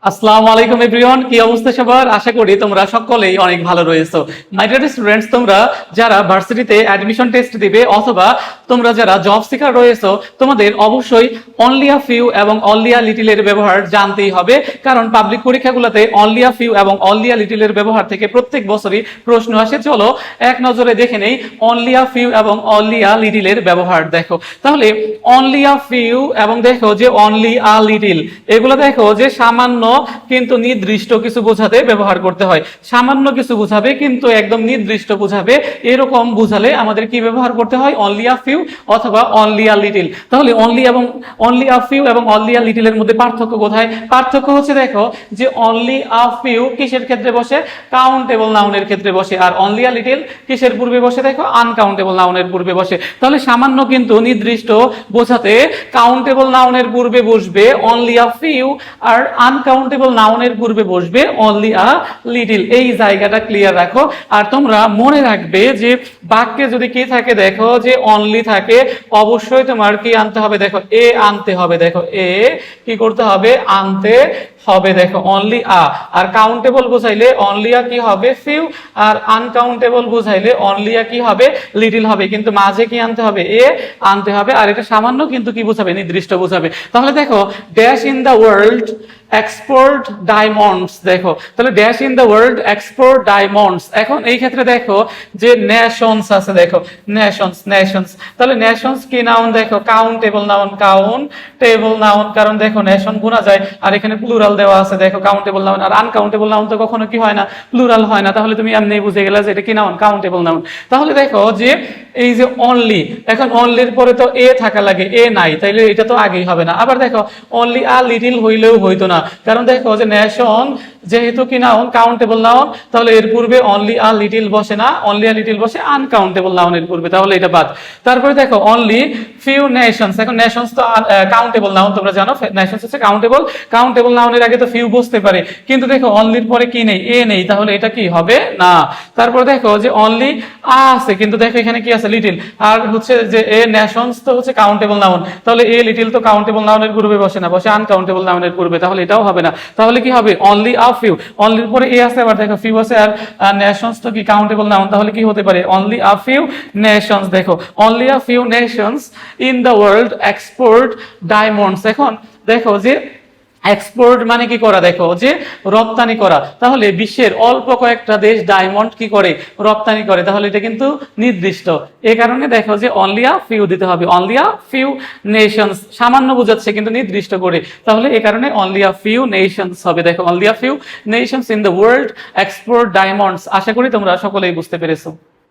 আসসালামু আলাইকুম এভরিওয়ান, কি অবস্থা সবার? আশা করি তোমরা সকলেই অনেক ভালো রয়েছো। মাই ডিয়ার স্টুডেন্টস, তোমরা যারা ভার্সিটিতে অ্যাডমিশন টেস্ট দিবে অথবা তোমরা যারা জব সিকার রয়েছো, তোমাদের অবশ্যই অনলি আ ফিউ এবং অনলি আ লিটল এর ব্যবহার জানতেই হবে, কারণ পাবলিক পরীক্ষাগুলোতে অনলি আ ফিউ এবং অনলি আ লিটল এর ব্যবহার থেকে প্রত্যেক বছরই প্রশ্ন আসে। চলো এক নজরে দেখে নেই অনলি আ ফিউ এবং অনলি আ লিটল এর ব্যবহার। দেখো তাহলে অনলি আ ফিউ এবং দেখো যে অনলি আ লিটল, এগুলো দেখো যে সামান্য কিন্তু নির্দিষ্ট কিছু বোঝাতে ব্যবহার করতে হয়। সামান্য কিছু বোঝাবে কিন্তু একদম নির্দিষ্ট বোঝাবে, এরকম বোঝালে আমাদের কি ব্যবহার করতে হয়? অনলি আ ফিউ অথবা অনলি আ লিটল। তাহলে অনলি আ ফিউ এবং অনলি আ লিটল এর মধ্যে পার্থক্য কোথায়? পার্থক্য হচ্ছে দেখো যে অনলি আ ফিউ কিসের ক্ষেত্রে বসে? কাউন্টেবল নাউনের ক্ষেত্রে বসে। আর অনলি আ লিটল কিসের পূর্বে বসে? দেখো আনকাউন্টেবল নাউনের পূর্বে বসে। তাহলে সামান্য কিন্তু নির্দিষ্ট বোঝাতে কাউন্টেবল নাউনের পূর্বে বসবে অনলি আ ফিউ, আর আনকাউন্টেবল নাউনের পূর্বে বসবে অনলি আ লিটল। এই জায়গাটা ক্লিয়ার রাখো। আর তোমরা মনে রাখবে যে বাক্যে যদি কি থাকে, দেখো যে অনলি থাকে, অবশ্যই তোমার কি আনতে হবে? দেখো এ আনতে হবে। দেখো এ কি করতে হবে? আনতে হবে। দেখো অনলি আ। আর কাউন্টেবল বোঝাইলে অনলি আ কি হবে? ফিউ। আর আনকাউন্টেবল বোঝাইলে অনলি আ কি হবে? লিটল হবে। কিন্তু মাঝে কি আনতে হবে? এ আনতে হবে। আর এটা সামান্য কিন্তু কি বোঝাবে? নির্দিষ্ট বোঝাবে। তাহলে দেখো dash in the world export diamonds. দেখো তাহলে dash in the world export diamonds. এখন এই ক্ষেত্রে দেখো যে নেশনস আছে। দেখো নেশনস। তাহলে নেশনস কি নাউন? দেখো কাউন্টেবল নাউন। কাউন্টেবল নাউন, কারণ দেখো নেশন গুণা যায় আর এখানে প্লুরাল দেওয়া আছে। দেখো কাউন্টেবল নাউন। আর আনকাউন্টেবল নাউন তো কখনো কি হয় না? প্লুরাল হয় না। তাহলে তুমি এমনি বুঝে গেলে যে এটা কি নাউন? Countable noun. তাহলে দেখো যে এই যে অনলি, এখন অনলির পরে তো এ থাকা লাগে, এ নাই, তাইলে এটা তো আগেই হবে না। আবার দেখো অনলি আ লিটল হইলেও হইতো না, কারণ দেখো যে নেশন যেহেতু কি নাউন, কাউন্টেবল নাউন, তাহলে এর পূর্বে অনলি আ লিটল বসে না, অনলি আ লিটল বসে আনকাউন্টেবল নাউনের পূর্বে, তাহলে এটা বাদ। তারপরে দেখো অনলি ফিউ নেশনস। এখন নেশনস তো কাউন্টেবল নাউন, তোমরা জানো নেশনস হচ্ছে কাউন্টেবল নাউনের আগে তো ফিউ বসতে পারে, কিন্তু দেখো অনলির পরে কি নেই? এ নেই, তাহলে এটা কি হবে না। তারপর দেখো যে অনলি আ আছে, কিন্তু দেখো এখানে কি আছে? লিটল। আর হচ্ছে যে এ নেশনস তো হচ্ছে কাউন্টেবল নাউন, তাহলে এ লিটল তো কাউন্টেবল নাউনের পূর্বে বসে না, বসে আনকাউন্টেবল নাউনের পূর্বে, তাহলে এটাও হবে না। তাহলে কি হবে? Only a few. অনলির পরে এ আছে, আবার দেখো ফিউ আছে, আর নেশনস তো কি কাউন্টেবল নাউন, তাহলে কি হতে পারে? Only a few nations. দেখো only a few nations in the world export diamonds. এখন দেখো যে এক্সপোর্ট মানে কি করা? দেখো যে রপ্তানি করা। তাহলে বিশ্বের অল্প কয়েকটা দেশ ডায়মন্ড কি করে? রপ্তানি করে। তাহলে এটা কিন্তু নির্দিষ্ট, এই কারণে দেখো যে অনলি আ ফিউ দিতে হবে। অনলি আ ফিউ নেশনস সামান্য বোঝাচ্ছে কিন্তু নির্দিষ্ট করে, তাহলে এই কারণে অনলি আ ফিউ নেশনস হবে। দেখো only a few nations in the world export diamonds. আশা করি তোমরা সকলেই বুঝতে পেরেছো।